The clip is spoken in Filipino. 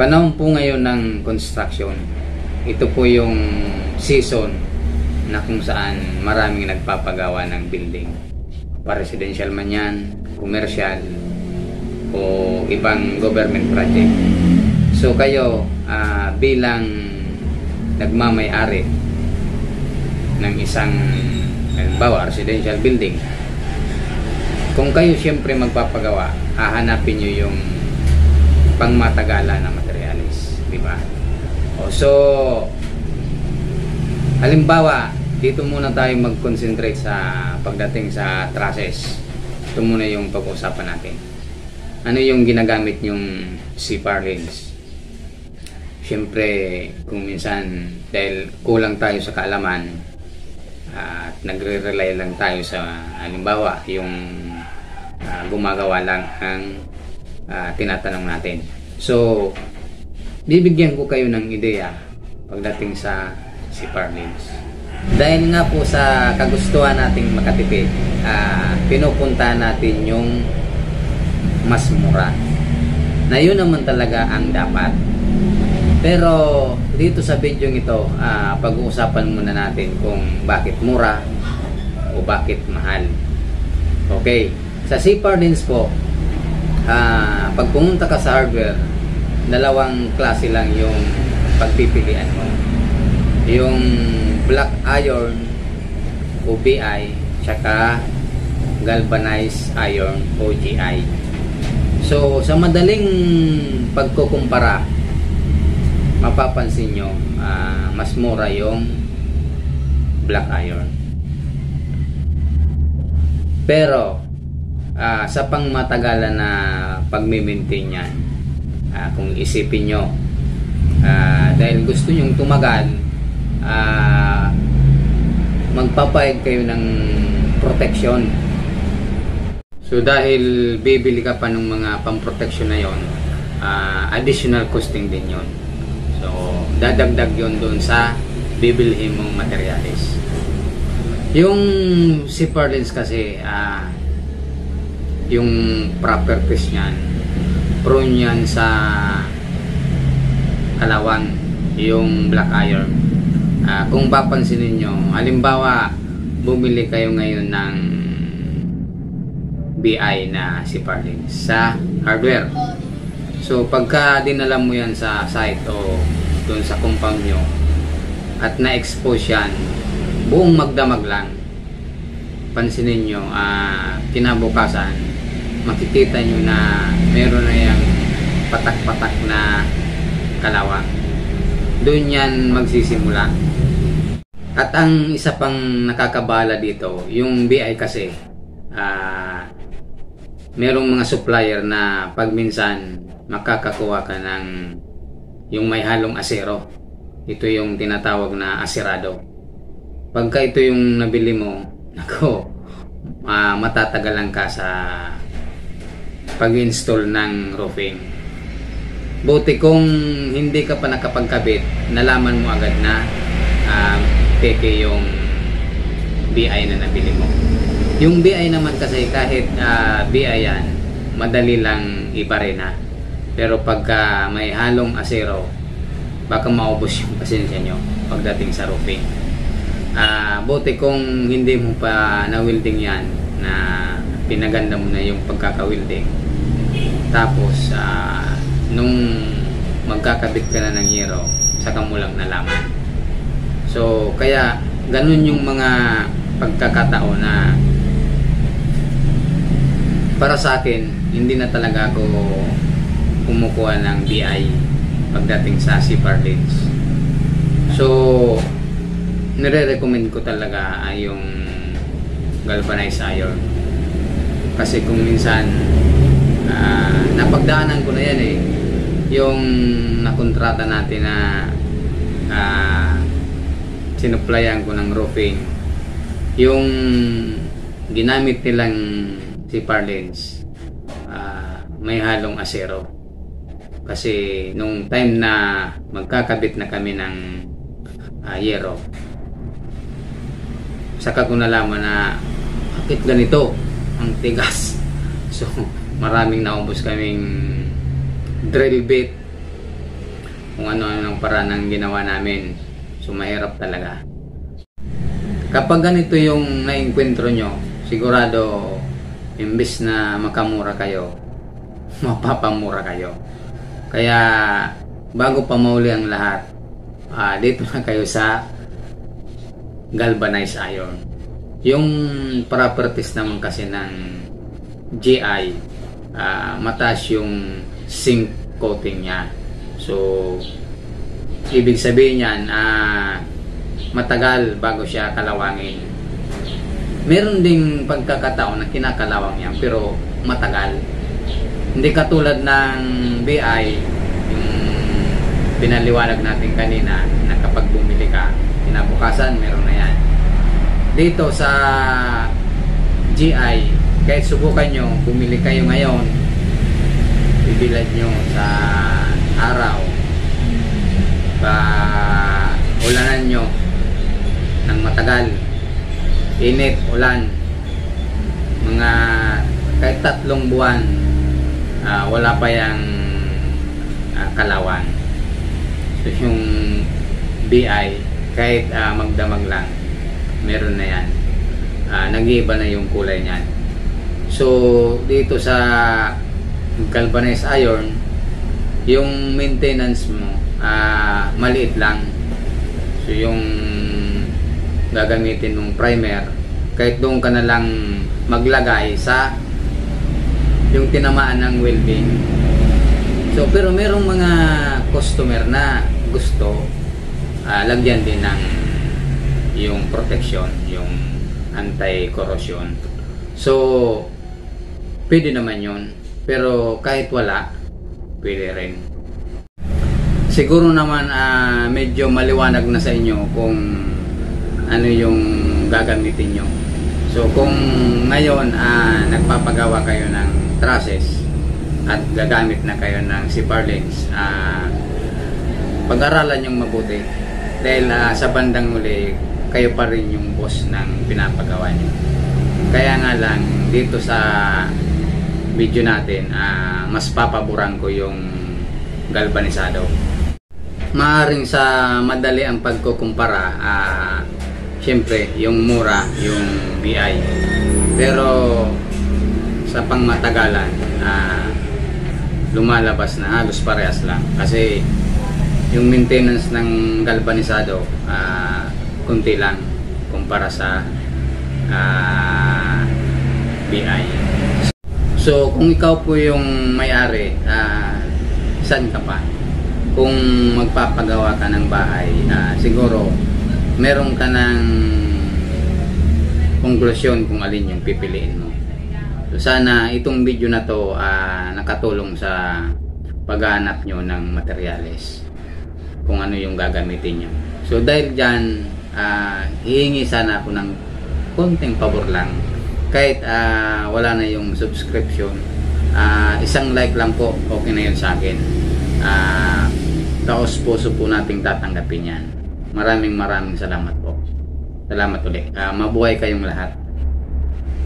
Panahon po ngayon ng construction. Ito po yung season na kung saan maraming nagpapagawa ng building. Pa-residential man yan, commercial, o ibang government project. So kayo bilang nagmamay-ari ng isang halimbawa residential building, kung kayo siyempre magpapagawa, hahanapin nyo yung pangmatagalan na materialis, di ba? So halimbawa dito muna tayo mag-concentrate sa pagdating sa trusses. Ito muna yung pag-uusapan natin. Ano yung ginagamit yung C-purlins? Siyempre kung minsan dahil kulang tayo sa kaalaman at nagre-rely lang tayo sa halimbawa yung gumagawa lang ang tinatanong natin. So bibigyan ko kayo ng ideya pagdating sa C-purlins. Dahil nga po sa kagustuhan nating makatipid, pinupuntahan natin yung mas mura, na yun naman talaga ang dapat. Pero dito sa video ito, pag-uusapan muna natin kung bakit mura o bakit mahal. Okay, sa C-purlins po, pag pumunta ka sa hardware, dalawang klase lang yung pagpipilian mo. Yung black iron o BI, tsaka galvanized iron o GI. So sa madaling pagkukumpara, mapapansin nyo mas mura yung black iron. Pero sa pangmatagalan na pagme-maintain yan, kung isipin nyo, dahil gusto nyong tumagal, magpapayag kayo ng protection. So dahil bibili ka pa ng mga pamprotection na yon, additional costing din yon. So dadagdag yon doon sa bibilhin mong materialis. Yung C-purlins kasi yung properties niyan, prone yan sa kalawang. Yung black iron, kung papansinin nyo, halimbawa bumili kayo ngayon ng BI na C-purlins sa hardware. So pagka dinala mo yan sa site o doon sa compound nyo at na-expose yan, buong magdamag lang, pansinin nyo, kinabukasan makikita nyo na meron na yung patak-patak na kalawang. Doon yan magsisimula. At ang isa pang nakakabala dito, yung BI kasi, merong mga supplier na pag minsan makakakuha ka ng yung may halong asero. Ito yung tinatawag na aserado. Pagka ito yung nabili mo, nako, matatagalan ka sa pag-install ng roofing. Buti kung hindi ka pa nakapagkabit, nalaman mo agad na peke yung BI na nabili mo. Yung BI naman kasi kahit BI yan, madali lang ibarena. Pero pagka may halong asero, baka maubos yung pasensya nyo pagdating sa roofing. Buti kung hindi mo pa na-welding yan, na pinaganda mo na yung pagkaka-welding. Tapos nung magkakabit ka na ng hero, saka mo lang nalaman. So kaya ganun yung mga pagkakataon na para sa akin, hindi na talaga ako kumukuha ng BI pagdating sa C-purlins. So nire-recommend ko talaga ay yung galvanized iron. Kasi kung minsan napagdaanan ko na yan yung nakontrata natin na sinuplayan ko ng roofing, yung ginamit nilang C-purlins may halong asero. Kasi nung time na magkakabit na kami ng yero, saka ko nalaman na bakit ganito ang tigas. So maraming naubos kaming drill bit kung ano-ano ng paraan ang ginawa namin. So mahirap talaga. Kapag ganito yung naengkwentro nyo, sigurado imbis na makamura kayo, mapapamura kayo. Kaya bago pa mauli ang lahat, dito na kayo sa galvanized iron. Yung properties naman kasi ng GI, mataas yung zinc coating niya. So ibig sabihin yan, matagal bago siya kalawangin. Meron ding pagkakataon na kinakalawang yan, pero matagal. Hindi katulad ng BI, yung pinaliwanag natin kanina, na kapag bumili ka, kinabukasan meron na yan. Dito sa GI, kahit subukan nyo, bumili kayo ngayon, bibilad nyo sa araw, ulanan nyo ng matagal, init, ulan, mga kahit 3 buwan, wala pa yung kalawang. So yung BI, kahit magdamag lang, meron na yan, nag-iiba na yung kulay niyan. So dito sa galvanized iron, yung maintenance mo maliit lang. So yung gagamitin mong primer, kahit doon ka na lang maglagay sa yung tinamaan ng welding. So pero merong mga customer na gusto lagyan din ng yung protection, yung anti-corrosion. So pwede naman yun, pero kahit wala, pwede rin. Siguro naman medyo maliwanag na sa inyo kung ano yung gagamitin nyo. So kung ngayon nagpapagawa kayo ng trusses at gagamit na kayo ng CPR lens, pag-aralan yung mabuti, dahil sa bandang huli kayo pa rin yung boss ng pinapagawa nyo. Kaya nga lang dito sa video natin, mas papaboran ko yung galvanizado. Maaring sa madali ang pagkukumpara, syempre yung mura, yung BI, pero sa pangmatagalan, lumalabas na halos parehas lang, kasi yung maintenance ng galvanizado kunti lang kumpara sa BI. So kung ikaw po yung may-ari, saan ka pa? Kung magpapagawa ka ng bahay, siguro meron ka ng konklusyon kung alin yung pipiliin mo. So sana itong video na to nakatulong sa paghahanap nyo ng materyales, kung ano yung gagamitin nyo. So dahil dyan, hihingi sana ako ng konting pabor lang. Kahit wala na yung subscription, isang like lang po, okay na yun sa akin. Taos puso po nating tatanggapin yan. Maraming salamat po. Salamat ulit. Mabuhay kayong lahat.